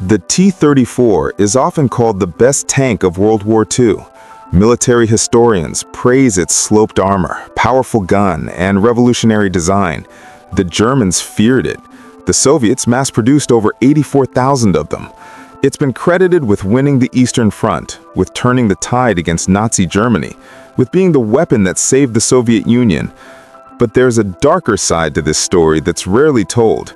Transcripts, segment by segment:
The T-34 is often called the best tank of World War II. Military historians praise its sloped armor, powerful gun, and revolutionary design. The Germans feared it. The Soviets mass-produced over 84,000 of them. It's been credited with winning the Eastern Front, with turning the tide against Nazi Germany, with being the weapon that saved the Soviet Union. But there's a darker side to this story that's rarely told,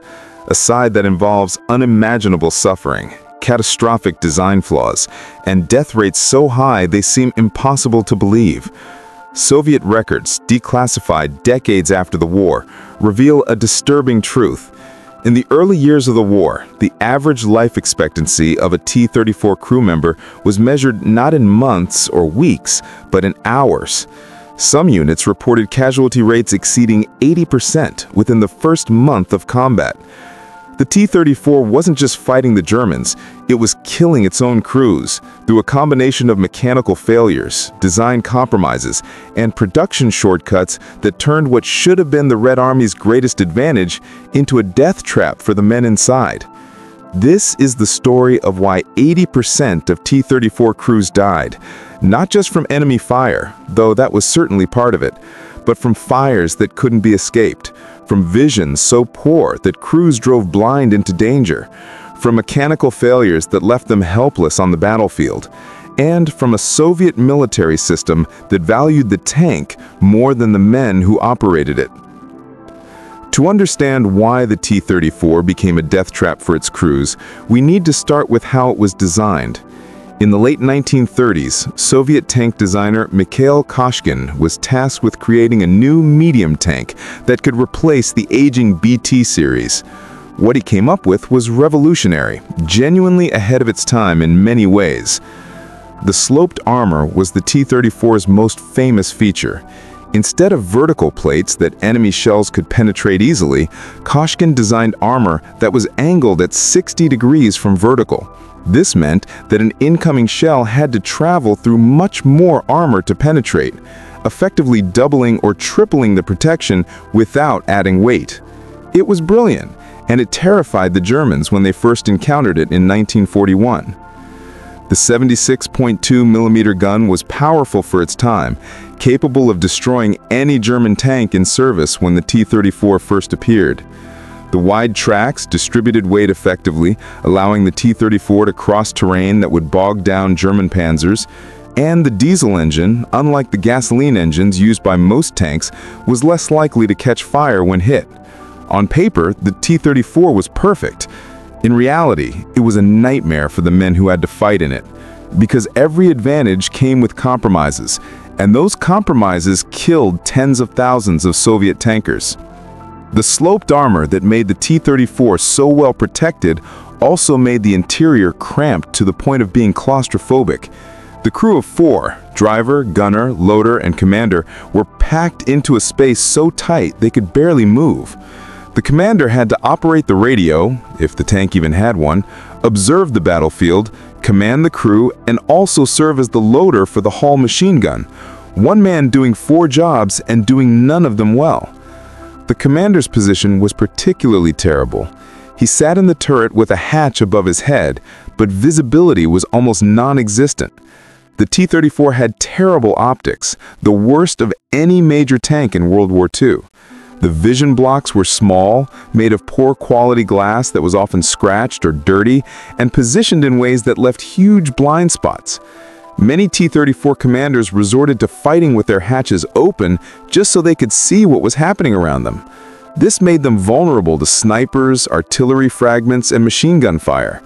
a side that involves unimaginable suffering, catastrophic design flaws, and death rates so high they seem impossible to believe. Soviet records, declassified decades after the war, reveal a disturbing truth. In the early years of the war, the average life expectancy of a T-34 crew member was measured not in months or weeks, but in hours. Some units reported casualty rates exceeding 80% within the first month of combat. The T-34 wasn't just fighting the Germans, it was killing its own crews through a combination of mechanical failures, design compromises, and production shortcuts that turned what should have been the Red Army's greatest advantage into a death trap for the men inside. This is the story of why 80% of T-34 crews died, not just from enemy fire, though that was certainly part of it, but from fires that couldn't be escaped, from vision so poor that crews drove blind into danger, from mechanical failures that left them helpless on the battlefield, and from a Soviet military system that valued the tank more than the men who operated it. To understand why the T-34 became a death trap for its crews, we need to start with how it was designed. In the late 1930s, Soviet tank designer Mikhail Koshkin was tasked with creating a new medium tank that could replace the aging BT series. What he came up with was revolutionary, genuinely ahead of its time in many ways. The sloped armor was the T-34's most famous feature. Instead of vertical plates that enemy shells could penetrate easily, Koshkin designed armor that was angled at 60 degrees from vertical. This meant that an incoming shell had to travel through much more armor to penetrate, effectively doubling or tripling the protection without adding weight. It was brilliant, and it terrified the Germans when they first encountered it in 1941. The 76.2mm gun was powerful for its time, capable of destroying any German tank in service when the T-34 first appeared. The wide tracks distributed weight effectively, allowing the T-34 to cross terrain that would bog down German panzers, and the diesel engine, unlike the gasoline engines used by most tanks, was less likely to catch fire when hit. On paper, the T-34 was perfect. In reality, it was a nightmare for the men who had to fight in it, because every advantage came with compromises, and those compromises killed tens of thousands of Soviet tankers. The sloped armor that made the T-34 so well protected also made the interior cramped to the point of being claustrophobic. The crew of 4, driver, gunner, loader, and commander, were packed into a space so tight they could barely move. The commander had to operate the radio, if the tank even had one, observe the battlefield, command the crew, and also serve as the loader for the Hall machine gun. One man doing 4 jobs and doing none of them well. The commander's position was particularly terrible. He sat in the turret with a hatch above his head, but visibility was almost non-existent. The T-34 had terrible optics, the worst of any major tank in World War II. The vision blocks were small, made of poor quality glass that was often scratched or dirty, and positioned in ways that left huge blind spots. Many T-34 commanders resorted to fighting with their hatches open just so they could see what was happening around them. This made them vulnerable to snipers, artillery fragments, and machine gun fire.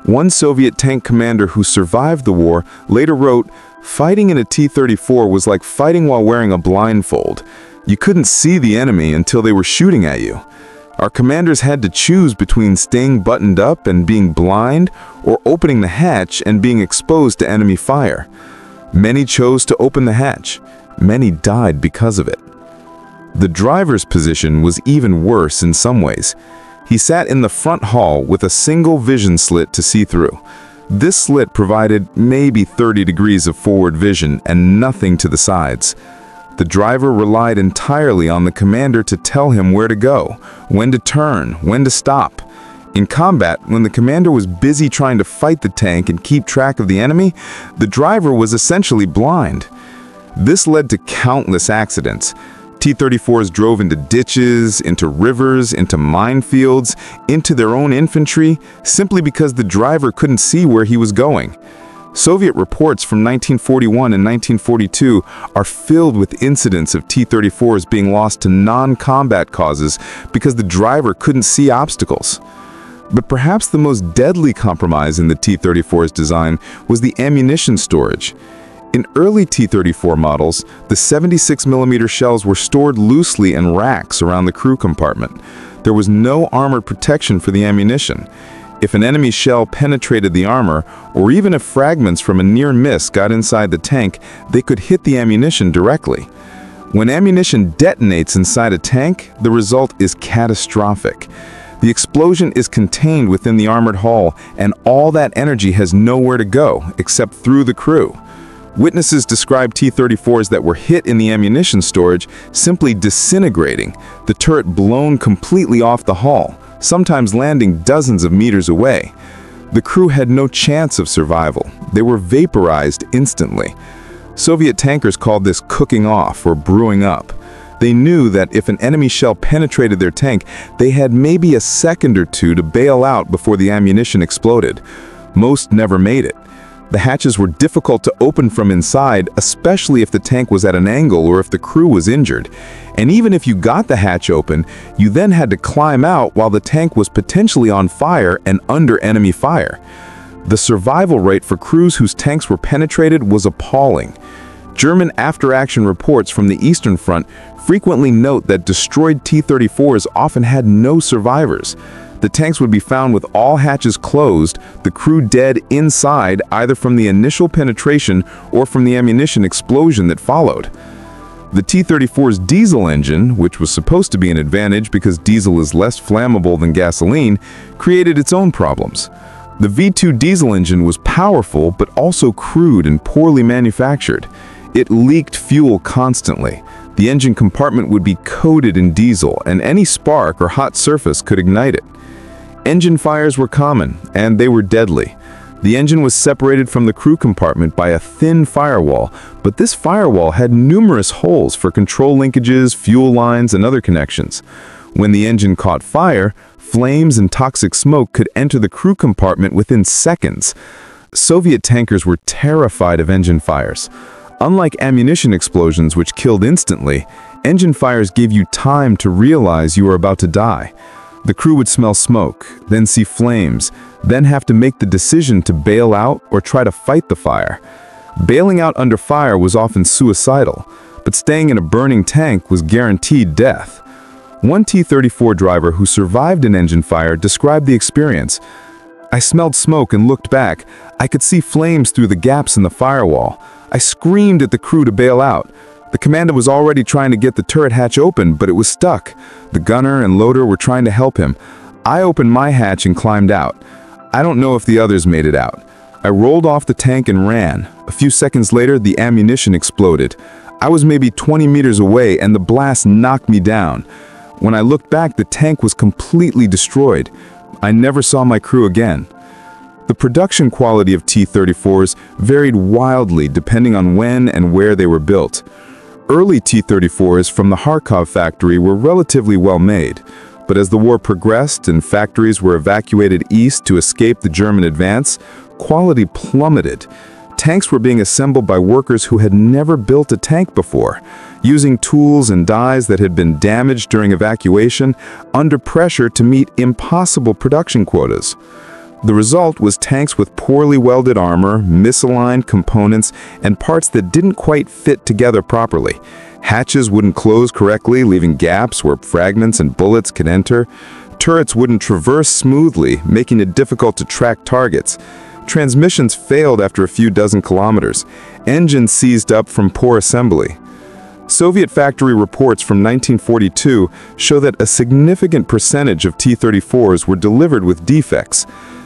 One Soviet tank commander who survived the war later wrote, "Fighting in a T-34 was like fighting while wearing a blindfold. You couldn't see the enemy until they were shooting at you. Our commanders had to choose between staying buttoned up and being blind, or opening the hatch and being exposed to enemy fire. Many chose to open the hatch. Many died because of it." The driver's position was even worse in some ways. He sat in the front hall with a single vision slit to see through. This slit provided maybe 30 degrees of forward vision and nothing to the sides. The driver relied entirely on the commander to tell him where to go, when to turn, when to stop. In combat, when the commander was busy trying to fight the tank and keep track of the enemy, the driver was essentially blind. This led to countless accidents. T-34s drove into ditches, into rivers, into minefields, into their own infantry, simply because the driver couldn't see where he was going. Soviet reports from 1941 and 1942 are filled with incidents of T-34s being lost to non-combat causes because the driver couldn't see obstacles. But perhaps the most deadly compromise in the T-34's design was the ammunition storage. In early T-34 models, the 76mm shells were stored loosely in racks around the crew compartment. There was no armored protection for the ammunition. If an enemy shell penetrated the armor, or even if fragments from a near miss got inside the tank, they could hit the ammunition directly. When ammunition detonates inside a tank, the result is catastrophic. The explosion is contained within the armored hull, and all that energy has nowhere to go except through the crew. Witnesses describe T-34s that were hit in the ammunition storage simply disintegrating, the turret blown completely off the hull, sometimes landing dozens of meters away. The crew had no chance of survival. They were vaporized instantly. Soviet tankers called this cooking off or brewing up. They knew that if an enemy shell penetrated their tank, they had maybe a second or two to bail out before the ammunition exploded. Most never made it. The hatches were difficult to open from inside, especially if the tank was at an angle or if the crew was injured. And even if you got the hatch open, you then had to climb out while the tank was potentially on fire and under enemy fire. The survival rate for crews whose tanks were penetrated was appalling. German after-action reports from the Eastern Front frequently note that destroyed T-34s often had no survivors. The tanks would be found with all hatches closed, the crew dead inside either from the initial penetration or from the ammunition explosion that followed. The T-34's diesel engine, which was supposed to be an advantage because diesel is less flammable than gasoline, created its own problems. The V2 diesel engine was powerful but also crude and poorly manufactured. It leaked fuel constantly. The engine compartment would be coated in diesel, and any spark or hot surface could ignite it. Engine fires were common, and they were deadly. The engine was separated from the crew compartment by a thin firewall, but this firewall had numerous holes for control linkages, fuel lines, and other connections. When the engine caught fire, flames and toxic smoke could enter the crew compartment within seconds. Soviet tankers were terrified of engine fires. Unlike ammunition explosions, which killed instantly, engine fires gave you time to realize you were about to die. The crew would smell smoke, then see flames, then have to make the decision to bail out or try to fight the fire. Bailing out under fire was often suicidal, but staying in a burning tank was guaranteed death. One T-34 driver who survived an engine fire described the experience. "I smelled smoke and looked back. I could see flames through the gaps in the firewall. I screamed at the crew to bail out. The commander was already trying to get the turret hatch open, but it was stuck. The gunner and loader were trying to help him. I opened my hatch and climbed out. I don't know if the others made it out. I rolled off the tank and ran. A few seconds later, the ammunition exploded. I was maybe 20 meters away and the blast knocked me down. When I looked back, the tank was completely destroyed. I never saw my crew again." The production quality of T-34s varied wildly depending on when and where they were built. Early T-34s from the Kharkov factory were relatively well made, but as the war progressed and factories were evacuated east to escape the German advance, quality plummeted. Tanks were being assembled by workers who had never built a tank before, using tools and dies that had been damaged during evacuation under pressure to meet impossible production quotas. The result was tanks with poorly welded armor, misaligned components, and parts that didn't quite fit together properly. Hatches wouldn't close correctly, leaving gaps where fragments and bullets could enter. Turrets wouldn't traverse smoothly, making it difficult to track targets. Transmissions failed after a few dozen kilometers. Engines seized up from poor assembly. Soviet factory reports from 1942 show that a significant percentage of T-34s were delivered with defects.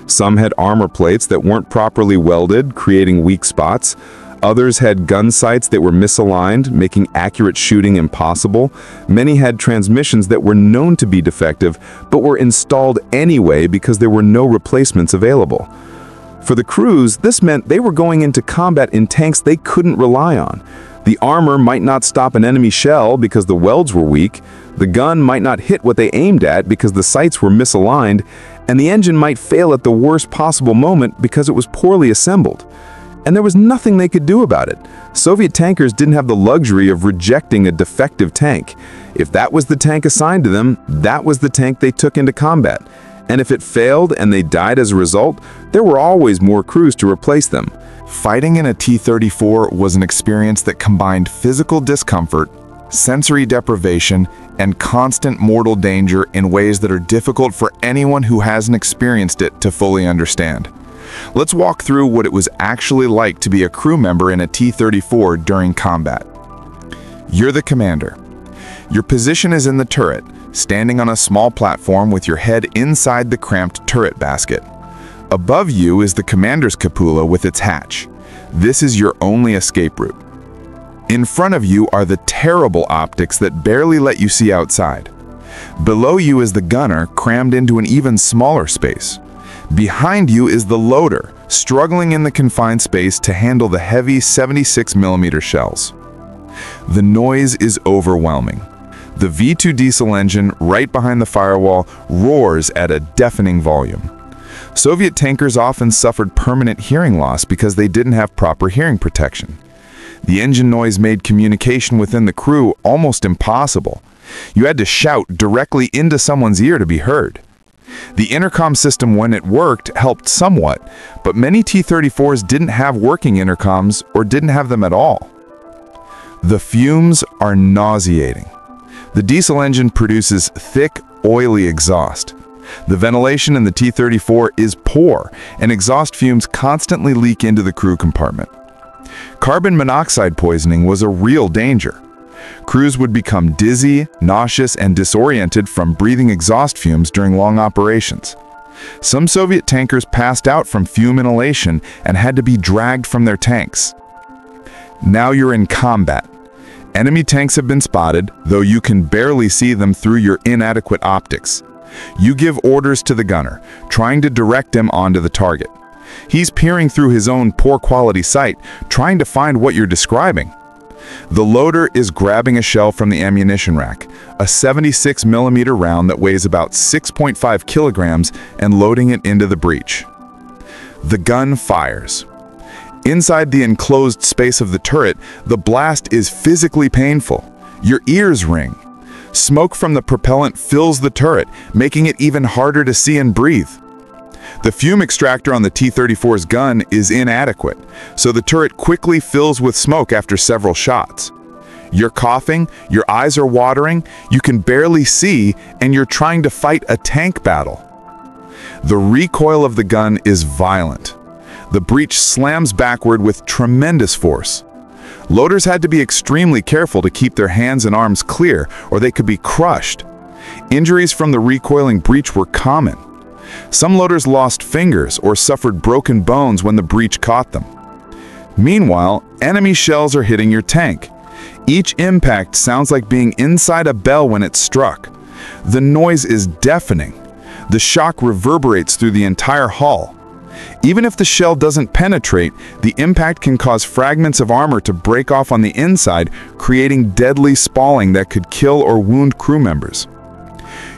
Some had armor plates that weren't properly welded, creating weak spots. Others had gun sights that were misaligned, making accurate shooting impossible. Many had transmissions that were known to be defective, but were installed anyway because there were no replacements available. For the crews, this meant they were going into combat in tanks they couldn't rely on. The armor might not stop an enemy shell because the welds were weak, the gun might not hit what they aimed at because the sights were misaligned, and the engine might fail at the worst possible moment because it was poorly assembled. And there was nothing they could do about it. Soviet tankers didn't have the luxury of rejecting a defective tank. If that was the tank assigned to them, that was the tank they took into combat. And if it failed and they died as a result, there were always more crews to replace them. Fighting in a T-34 was an experience that combined physical discomfort, sensory deprivation, and constant mortal danger in ways that are difficult for anyone who hasn't experienced it to fully understand. Let's walk through what it was actually like to be a crew member in a T-34 during combat. You're the commander. Your position is in the turret, standing on a small platform with your head inside the cramped turret basket. Above you is the commander's cupola with its hatch. This is your only escape route. In front of you are the terrible optics that barely let you see outside. Below you is the gunner, crammed into an even smaller space. Behind you is the loader, struggling in the confined space to handle the heavy 76mm shells. The noise is overwhelming. The V2 diesel engine, right behind the firewall, roars at a deafening volume. Soviet tankers often suffered permanent hearing loss because they didn't have proper hearing protection. The engine noise made communication within the crew almost impossible. You had to shout directly into someone's ear to be heard. The intercom system, when it worked, helped somewhat, but many T-34s didn't have working intercoms or didn't have them at all. The fumes are nauseating. The diesel engine produces thick, oily exhaust. The ventilation in the T-34 is poor, and exhaust fumes constantly leak into the crew compartment. Carbon monoxide poisoning was a real danger. Crews would become dizzy, nauseous, and disoriented from breathing exhaust fumes during long operations. Some Soviet tankers passed out from fume inhalation and had to be dragged from their tanks. Now you're in combat. Enemy tanks have been spotted, though you can barely see them through your inadequate optics. You give orders to the gunner, trying to direct him onto the target. He's peering through his own poor quality sight, trying to find what you're describing. The loader is grabbing a shell from the ammunition rack, a 76mm round that weighs about 6.5 kilograms, and loading it into the breech. The gun fires. Inside the enclosed space of the turret, the blast is physically painful. Your ears ring. Smoke from the propellant fills the turret, making it even harder to see and breathe. The fume extractor on the T-34's gun is inadequate, so the turret quickly fills with smoke after several shots. You're coughing, your eyes are watering, you can barely see, and you're trying to fight a tank battle. The recoil of the gun is violent. The breech slams backward with tremendous force. Loaders had to be extremely careful to keep their hands and arms clear, or they could be crushed. Injuries from the recoiling breech were common. Some loaders lost fingers or suffered broken bones when the breech caught them. Meanwhile, enemy shells are hitting your tank. Each impact sounds like being inside a bell when it's struck. The noise is deafening. The shock reverberates through the entire hull. Even if the shell doesn't penetrate, the impact can cause fragments of armor to break off on the inside, creating deadly spalling that could kill or wound crew members.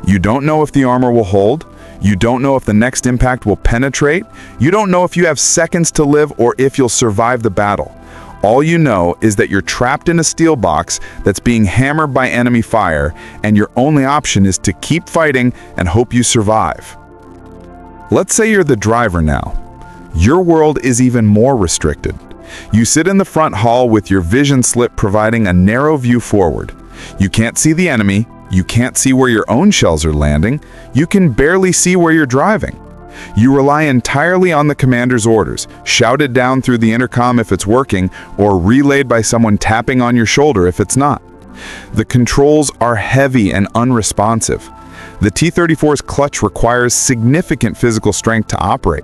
You don't know if the armor will hold. You don't know if the next impact will penetrate. You don't know if you have seconds to live or if you'll survive the battle. All you know is that you're trapped in a steel box that's being hammered by enemy fire, and your only option is to keep fighting and hope you survive. Let's say you're the driver now. Your world is even more restricted. You sit in the front hall with your vision slit providing a narrow view forward. You can't see the enemy. You can't see where your own shells are landing. You can barely see where you're driving. You rely entirely on the commander's orders, shouted down through the intercom if it's working, or relayed by someone tapping on your shoulder if it's not. The controls are heavy and unresponsive. The T-34's clutch requires significant physical strength to operate.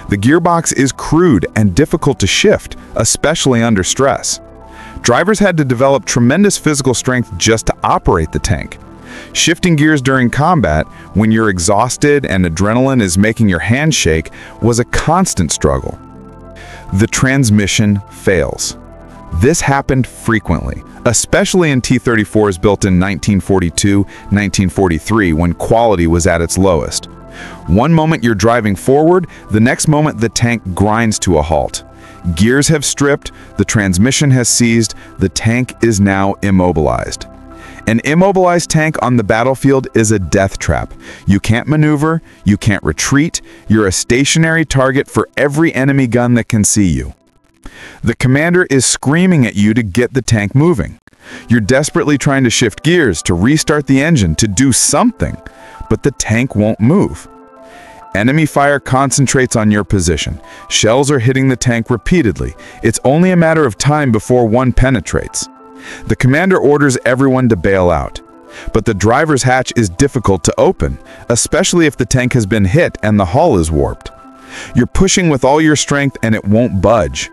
The gearbox is crude and difficult to shift, especially under stress. Drivers had to develop tremendous physical strength just to operate the tank. Shifting gears during combat, when you're exhausted and adrenaline is making your hands shake, was a constant struggle. The transmission fails. This happened frequently, especially in T-34s built in 1942-1943 when quality was at its lowest. One moment you're driving forward, the next moment the tank grinds to a halt. Gears have stripped, the transmission has seized, the tank is now immobilized. An immobilized tank on the battlefield is a death trap. You can't maneuver, you can't retreat, you're a stationary target for every enemy gun that can see you. The commander is screaming at you to get the tank moving. You're desperately trying to shift gears, to restart the engine, to do something, but the tank won't move. Enemy fire concentrates on your position. Shells are hitting the tank repeatedly. It's only a matter of time before one penetrates. The commander orders everyone to bail out. But the driver's hatch is difficult to open, especially if the tank has been hit and the hull is warped. You're pushing with all your strength and it won't budge.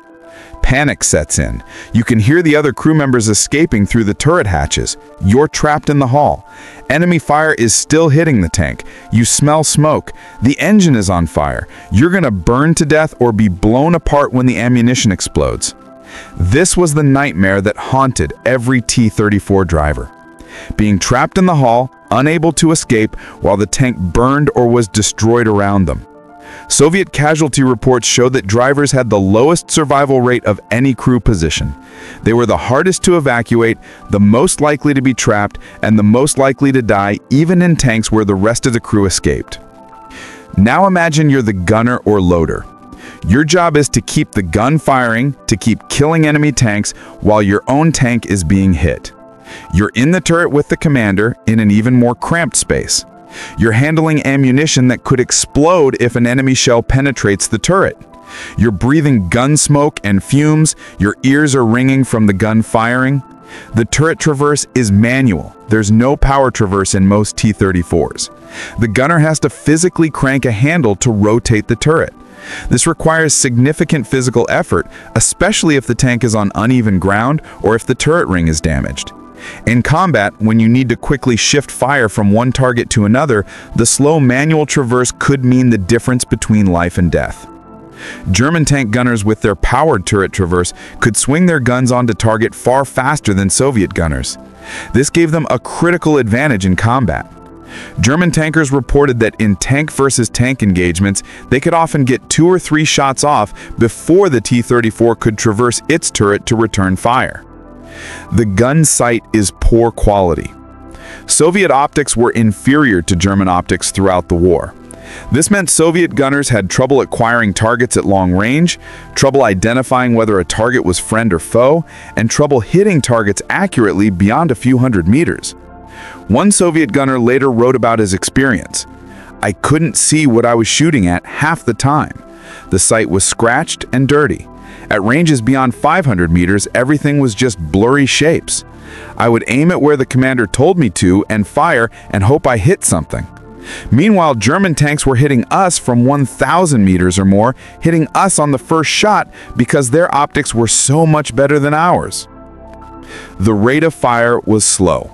Panic sets in. You can hear the other crew members escaping through the turret hatches. You're trapped in the hull. Enemy fire is still hitting the tank. You smell smoke. The engine is on fire. You're gonna burn to death or be blown apart when the ammunition explodes. This was the nightmare that haunted every T-34 driver. Being trapped in the hull, unable to escape, while the tank burned or was destroyed around them. Soviet casualty reports show that drivers had the lowest survival rate of any crew position. They were the hardest to evacuate, the most likely to be trapped, and the most likely to die even in tanks where the rest of the crew escaped. Now imagine you're the gunner or loader. Your job is to keep the gun firing, to keep killing enemy tanks while your own tank is being hit. You're in the turret with the commander in an even more cramped space. You're handling ammunition that could explode if an enemy shell penetrates the turret. You're breathing gun smoke and fumes, your ears are ringing from the gun firing. The turret traverse is manual. There's no power traverse in most T-34s. The gunner has to physically crank a handle to rotate the turret. This requires significant physical effort, especially if the tank is on uneven ground or if the turret ring is damaged. In combat, when you need to quickly shift fire from one target to another, the slow manual traverse could mean the difference between life and death. German tank gunners with their powered turret traverse could swing their guns onto target far faster than Soviet gunners. This gave them a critical advantage in combat. German tankers reported that in tank versus tank engagements, they could often get 2 or 3 shots off before the T-34 could traverse its turret to return fire. The gun sight is poor quality. Soviet optics were inferior to German optics throughout the war. This meant Soviet gunners had trouble acquiring targets at long range, trouble identifying whether a target was friend or foe, and trouble hitting targets accurately beyond a few hundred meters. One Soviet gunner later wrote about his experience. "I couldn't see what I was shooting at half the time. The sight was scratched and dirty. At ranges beyond 500 meters, everything was just blurry shapes. I would aim at where the commander told me to and fire and hope I hit something. Meanwhile, German tanks were hitting us from 1,000 meters or more, hitting us on the first shot because their optics were so much better than ours." The rate of fire was slow.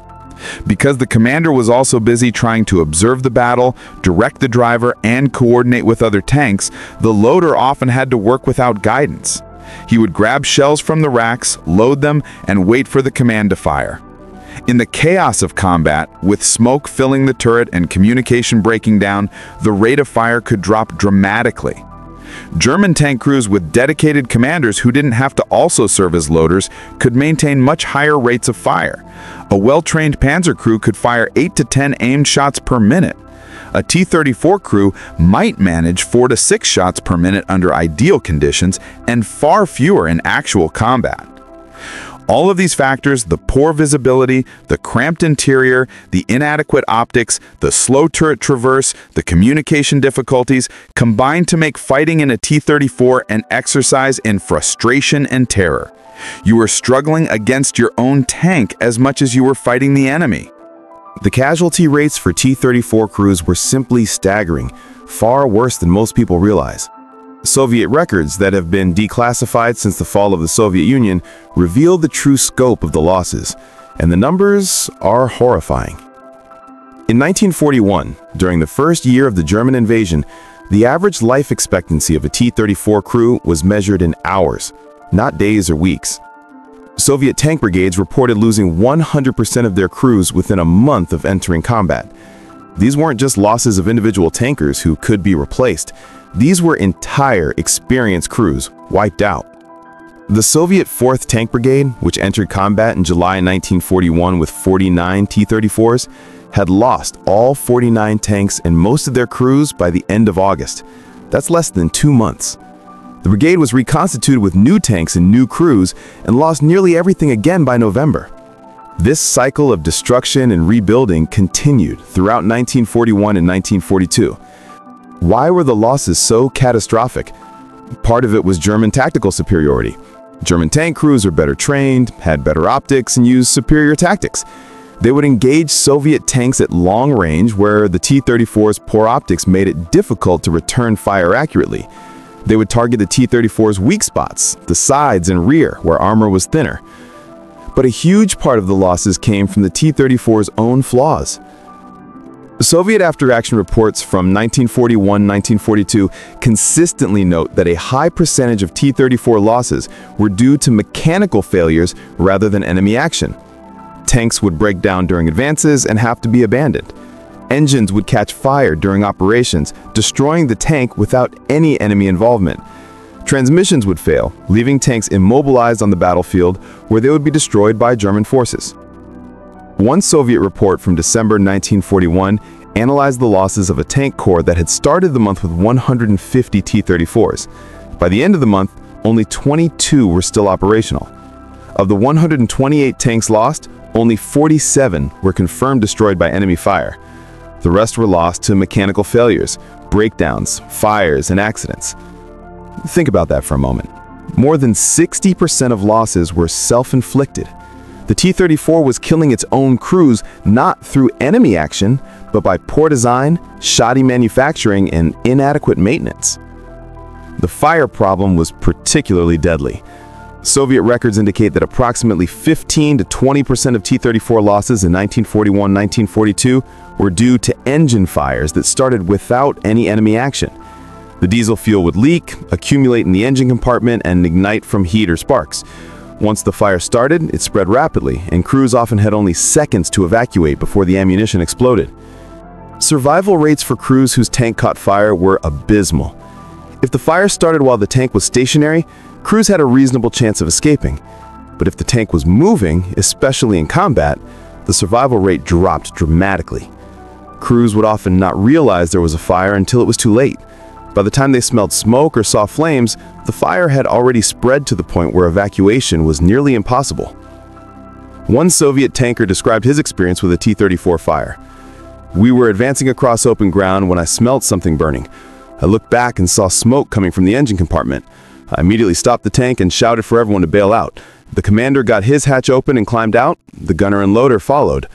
Because the commander was also busy trying to observe the battle, direct the driver, and coordinate with other tanks, the loader often had to work without guidance. He would grab shells from the racks, load them, and wait for the command to fire. In the chaos of combat, with smoke filling the turret and communication breaking down, the rate of fire could drop dramatically. German tank crews with dedicated commanders who didn't have to also serve as loaders could maintain much higher rates of fire. A well-trained panzer crew could fire 8 to 10 aimed shots per minute. A T-34 crew might manage 4 to 6 shots per minute under ideal conditions and far fewer in actual combat. All of these factors, the poor visibility, the cramped interior, the inadequate optics, the slow turret traverse, the communication difficulties, combined to make fighting in a T-34 an exercise in frustration and terror. You were struggling against your own tank as much as you were fighting the enemy. The casualty rates for T-34 crews were simply staggering, far worse than most people realize. Soviet records that have been declassified since the fall of the Soviet Union reveal the true scope of the losses, and the numbers are horrifying. In 1941, during the first year of the German invasion, the average life expectancy of a T-34 crew was measured in hours, not days or weeks. Soviet tank brigades reported losing 100% of their crews within a month of entering combat. These weren't just losses of individual tankers who could be replaced. These were entire experienced crews wiped out. The Soviet 4th Tank Brigade, which entered combat in July 1941 with 49 T-34s, had lost all 49 tanks and most of their crews by the end of August. That's less than 2 months. The brigade was reconstituted with new tanks and new crews and lost nearly everything again by November. This cycle of destruction and rebuilding continued throughout 1941 and 1942. Why were the losses so catastrophic? Part of it was German tactical superiority. German tank crews were better trained, had better optics, and used superior tactics. They would engage Soviet tanks at long range where the T-34's poor optics made it difficult to return fire accurately. They would target the T-34's weak spots, the sides and rear, where armor was thinner. But a huge part of the losses came from the T-34's own flaws. Soviet after-action reports from 1941-1942 consistently note that a high percentage of T-34 losses were due to mechanical failures rather than enemy action. Tanks would break down during advances and have to be abandoned. Engines would catch fire during operations, destroying the tank without any enemy involvement. Transmissions would fail, leaving tanks immobilized on the battlefield where they would be destroyed by German forces. One Soviet report from December 1941 analyzed the losses of a tank corps that had started the month with 150 T-34s. By the end of the month, only 22 were still operational. Of the 128 tanks lost, only 47 were confirmed destroyed by enemy fire. The rest were lost to mechanical failures, breakdowns, fires, and accidents. Think about that for a moment. More than 60% of losses were self-inflicted. The T-34 was killing its own crews not through enemy action, but by poor design, shoddy manufacturing, and inadequate maintenance. The fire problem was particularly deadly. Soviet records indicate that approximately 15 to 20% of T-34 losses in 1941-1942 were due to engine fires that started without any enemy action. The diesel fuel would leak, accumulate in the engine compartment, and ignite from heat or sparks. Once the fire started, it spread rapidly, and crews often had only seconds to evacuate before the ammunition exploded. Survival rates for crews whose tank caught fire were abysmal. If the fire started while the tank was stationary, crews had a reasonable chance of escaping. But if the tank was moving, especially in combat, the survival rate dropped dramatically. Crews would often not realize there was a fire until it was too late. By the time they smelled smoke or saw flames, the fire had already spread to the point where evacuation was nearly impossible. One Soviet tanker described his experience with a T-34 fire. "We were advancing across open ground when I smelled something burning. I looked back and saw smoke coming from the engine compartment. I immediately stopped the tank and shouted for everyone to bail out. The commander got his hatch open and climbed out. The gunner and loader followed.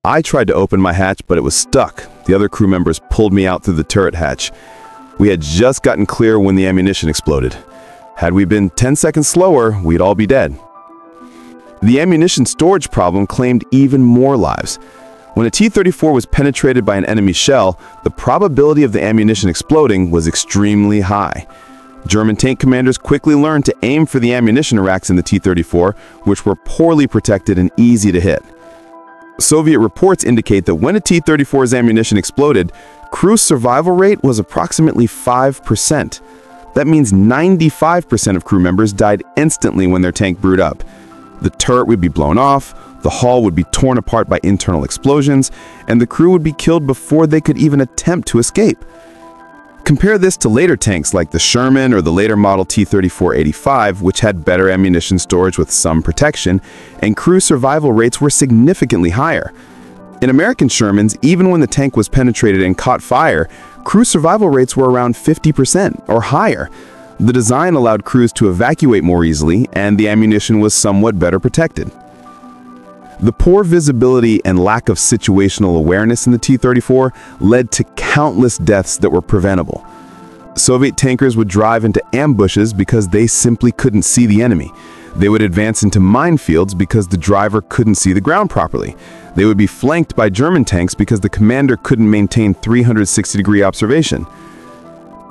I tried to open my hatch, but it was stuck. The other crew members pulled me out through the turret hatch. We had just gotten clear when the ammunition exploded. Had we been 10 seconds slower, we'd all be dead." The ammunition storage problem claimed even more lives. When a T-34 was penetrated by an enemy shell, the probability of the ammunition exploding was extremely high. German tank commanders quickly learned to aim for the ammunition racks in the T-34, which were poorly protected and easy to hit. Soviet reports indicate that when a T-34's ammunition exploded, crew survival rate was approximately 5%. That means 95% of crew members died instantly when their tank brewed up. The turret would be blown off, the hull would be torn apart by internal explosions, and the crew would be killed before they could even attempt to escape. Compare this to later tanks like the Sherman or the later model T-34-85, which had better ammunition storage with some protection, and crew survival rates were significantly higher. In American Shermans, even when the tank was penetrated and caught fire, crew survival rates were around 50% or higher. The design allowed crews to evacuate more easily, and the ammunition was somewhat better protected. The poor visibility and lack of situational awareness in the T-34 led to countless deaths that were preventable. Soviet tankers would drive into ambushes because they simply couldn't see the enemy. They would advance into minefields because the driver couldn't see the ground properly. They would be flanked by German tanks because the commander couldn't maintain 360-degree observation.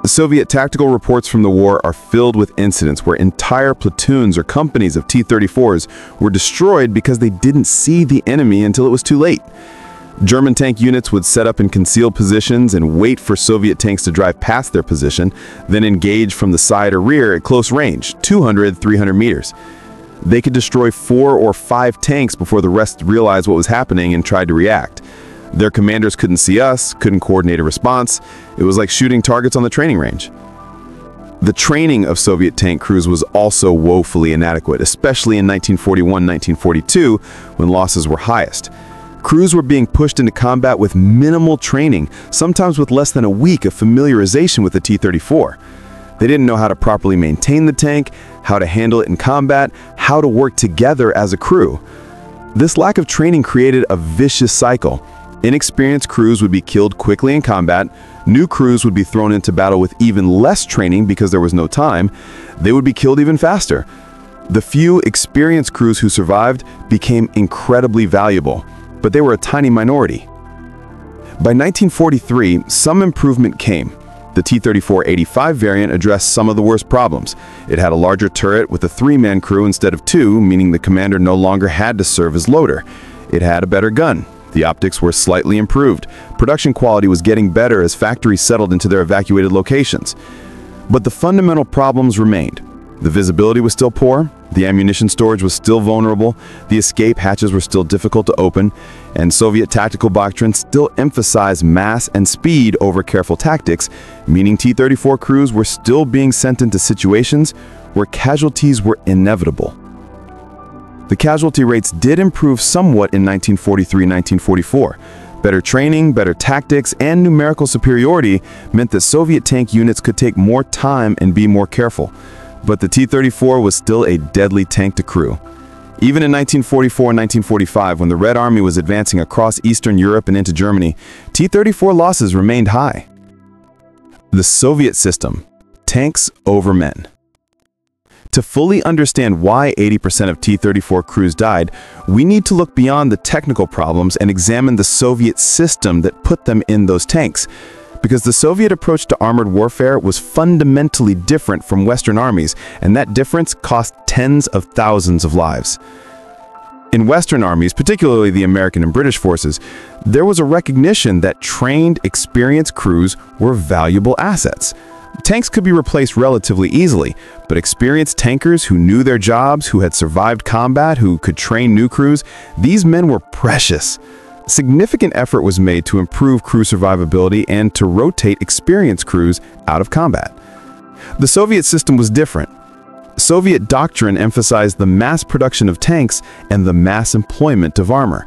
Soviet tactical reports from the war are filled with incidents where entire platoons or companies of T-34s were destroyed because they didn't see the enemy until it was too late. German tank units would set up in concealed positions and wait for Soviet tanks to drive past their position, then engage from the side or rear at close range, 200-300 meters. They could destroy 4 or 5 tanks before the rest realized what was happening and tried to react. Their commanders couldn't see us, couldn't coordinate a response. It was like shooting targets on the training range. The training of Soviet tank crews was also woefully inadequate, especially in 1941-1942 when losses were highest. Crews were being pushed into combat with minimal training, sometimes with less than a week of familiarization with the T-34. They didn't know how to properly maintain the tank, how to handle it in combat, how to work together as a crew. This lack of training created a vicious cycle. Inexperienced crews would be killed quickly in combat, new crews would be thrown into battle with even less training because there was no time, they would be killed even faster. The few experienced crews who survived became incredibly valuable, but they were a tiny minority. By 1943, some improvement came. The T-34-85 variant addressed some of the worst problems. It had a larger turret with a 3-man crew instead of 2, meaning the commander no longer had to serve as loader. It had a better gun. The optics were slightly improved. Production quality was getting better as factories settled into their evacuated locations. But the fundamental problems remained. The visibility was still poor, the ammunition storage was still vulnerable, the escape hatches were still difficult to open, and Soviet tactical doctrine still emphasized mass and speed over careful tactics, meaning T-34 crews were still being sent into situations where casualties were inevitable. The casualty rates did improve somewhat in 1943-1944. Better training, better tactics, and numerical superiority meant that Soviet tank units could take more time and be more careful. But the T-34 was still a deadly tank to crew. Even in 1944 and 1945, when the Red Army was advancing across Eastern Europe and into Germany, T-34 losses remained high. The Soviet system: tanks over men. To fully understand why 80% of T-34 crews died, we need to look beyond the technical problems and examine the Soviet system that put them in those tanks. Because the Soviet approach to armored warfare was fundamentally different from Western armies, and that difference cost tens of thousands of lives. In Western armies, particularly the American and British forces, there was a recognition that trained, experienced crews were valuable assets. Tanks could be replaced relatively easily, but experienced tankers who knew their jobs, who had survived combat, who could train new crews, these men were precious. Significant effort was made to improve crew survivability and to rotate experienced crews out of combat. The Soviet system was different. Soviet doctrine emphasized the mass production of tanks and the mass employment of armor.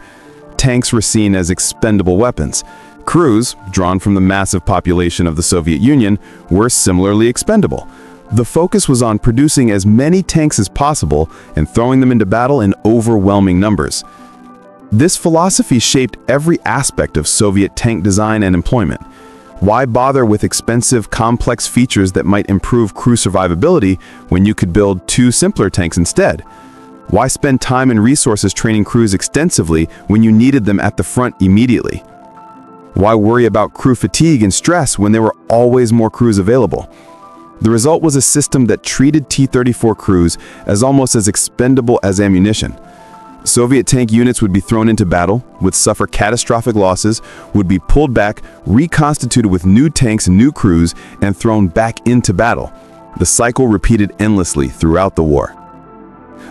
Tanks were seen as expendable weapons. Crews, drawn from the massive population of the Soviet Union, were similarly expendable. The focus was on producing as many tanks as possible and throwing them into battle in overwhelming numbers. This philosophy shaped every aspect of Soviet tank design and employment. Why bother with expensive, complex features that might improve crew survivability when you could build 2 simpler tanks instead? Why spend time and resources training crews extensively when you needed them at the front immediately? Why worry about crew fatigue and stress when there were always more crews available? The result was a system that treated T-34 crews as almost as expendable as ammunition. Soviet tank units would be thrown into battle, would suffer catastrophic losses, would be pulled back, reconstituted with new tanks and new crews, and thrown back into battle. The cycle repeated endlessly throughout the war.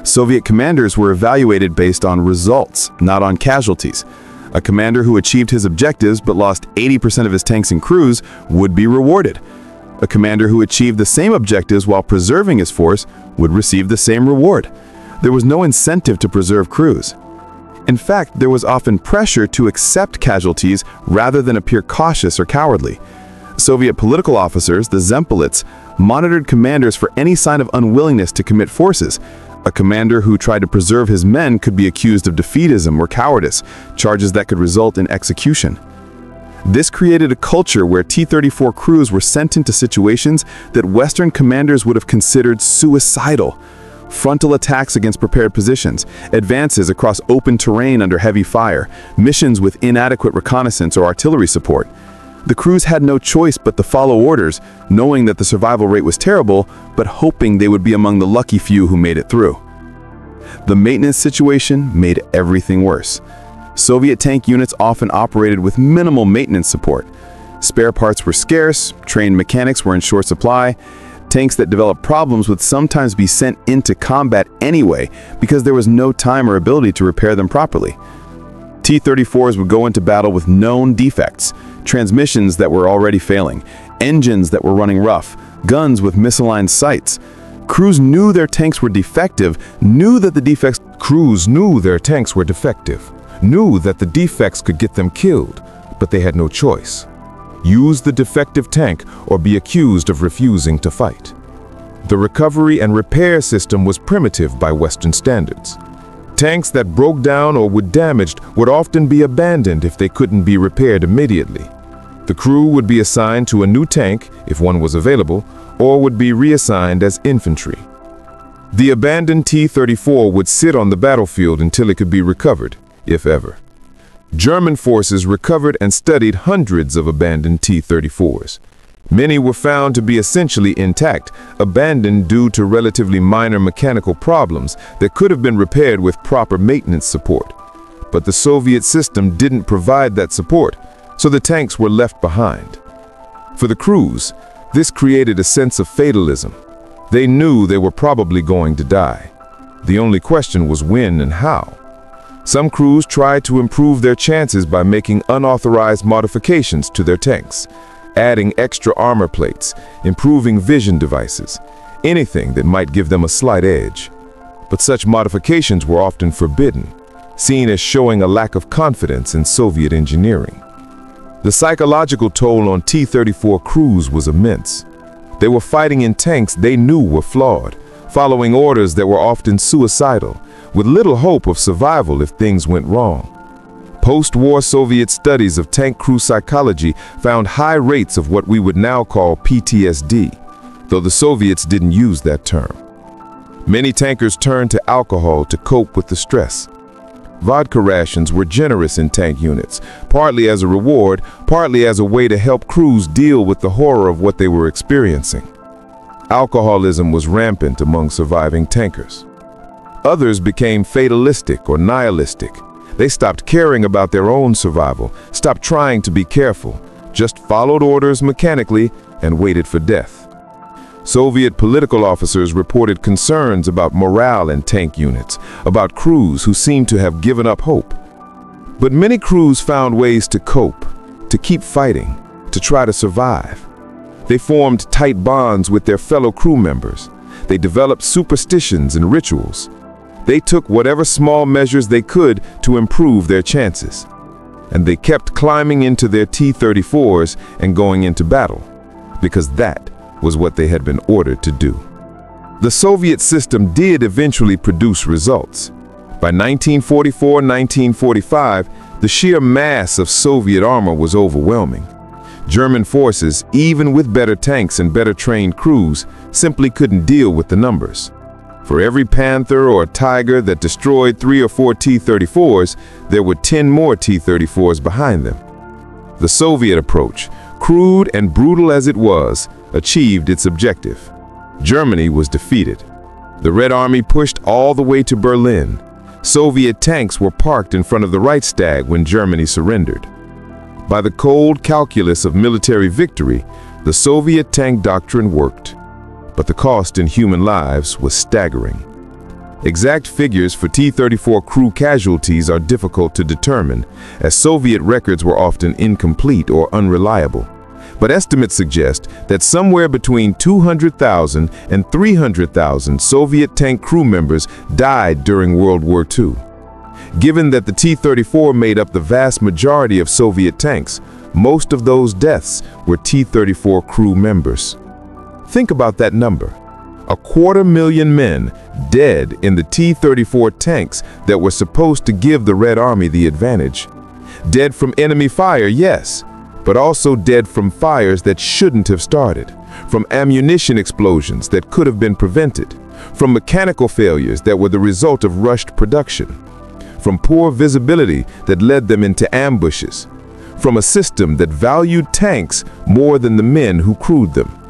Soviet commanders were evaluated based on results, not on casualties. A commander who achieved his objectives but lost 80% of his tanks and crews would be rewarded. A commander who achieved the same objectives while preserving his force would receive the same reward. There was no incentive to preserve crews. In fact, there was often pressure to accept casualties rather than appear cautious or cowardly. Soviet political officers, the Zempolits, monitored commanders for any sign of unwillingness to commit forces. A commander who tried to preserve his men could be accused of defeatism or cowardice, charges that could result in execution. This created a culture where T-34 crews were sent into situations that Western commanders would have considered suicidal. Frontal attacks against prepared positions, advances across open terrain under heavy fire, missions with inadequate reconnaissance or artillery support. The crews had no choice but to follow orders, knowing that the survival rate was terrible, but hoping they would be among the lucky few who made it through. The maintenance situation made everything worse. Soviet tank units often operated with minimal maintenance support. Spare parts were scarce, trained mechanics were in short supply. Tanks that developed problems would sometimes be sent into combat anyway because there was no time or ability to repair them properly. T-34s would go into battle with known defects, transmissions that were already failing, engines that were running rough, guns with misaligned sights. Crews knew their tanks were defective, knew that the defects could get them killed, but they had no choice. Use the defective tank or be accused of refusing to fight. The recovery and repair system was primitive by Western standards. Tanks that broke down or were damaged would often be abandoned if they couldn't be repaired immediately. The crew would be assigned to a new tank, if one was available, or would be reassigned as infantry. The abandoned T-34 would sit on the battlefield until it could be recovered, if ever. German forces recovered and studied hundreds of abandoned T-34s. Many were found to be essentially intact, abandoned due to relatively minor mechanical problems that could have been repaired with proper maintenance support. But the Soviet system didn't provide that support, so the tanks were left behind. For the crews, this created a sense of fatalism. They knew they were probably going to die. The only question was when and how. Some crews tried to improve their chances by making unauthorized modifications to their tanks, adding extra armor plates, improving vision devices, anything that might give them a slight edge. But such modifications were often forbidden, seen as showing a lack of confidence in Soviet engineering. The psychological toll on T-34 crews was immense. They were fighting in tanks they knew were flawed, following orders that were often suicidal, with little hope of survival if things went wrong. Post-war Soviet studies of tank crew psychology found high rates of what we would now call PTSD, though the Soviets didn't use that term. Many tankers turned to alcohol to cope with the stress. Vodka rations were generous in tank units, partly as a reward, partly as a way to help crews deal with the horror of what they were experiencing. Alcoholism was rampant among surviving tankers. Others became fatalistic or nihilistic. They stopped caring about their own survival, stopped trying to be careful, just followed orders mechanically and waited for death. Soviet political officers reported concerns about morale in tank units, about crews who seemed to have given up hope. But many crews found ways to cope, to keep fighting, to try to survive. They formed tight bonds with their fellow crew members. They developed superstitions and rituals. They took whatever small measures they could to improve their chances. And they kept climbing into their T-34s and going into battle, because that was what they had been ordered to do. The Soviet system did eventually produce results. By 1944-1945, the sheer mass of Soviet armor was overwhelming. German forces, even with better tanks and better trained crews, simply couldn't deal with the numbers. For every Panther or Tiger that destroyed 3 or 4 T-34s, there were 10 more T-34s behind them. The Soviet approach, crude and brutal as it was, achieved its objective. Germany was defeated. The Red Army pushed all the way to Berlin. Soviet tanks were parked in front of the Reichstag when Germany surrendered. By the cold calculus of military victory, the Soviet tank doctrine worked. But the cost in human lives was staggering. Exact figures for T-34 crew casualties are difficult to determine, as Soviet records were often incomplete or unreliable. But estimates suggest that somewhere between 200,000 and 300,000 Soviet tank crew members died during World War II. Given that the T-34 made up the vast majority of Soviet tanks, most of those deaths were T-34 crew members. Think about that number. 250,000 men dead in the T-34 tanks that were supposed to give the Red Army the advantage. Dead from enemy fire, yes, but also dead from fires that shouldn't have started, from ammunition explosions that could have been prevented, from mechanical failures that were the result of rushed production, from poor visibility that led them into ambushes, from a system that valued tanks more than the men who crewed them.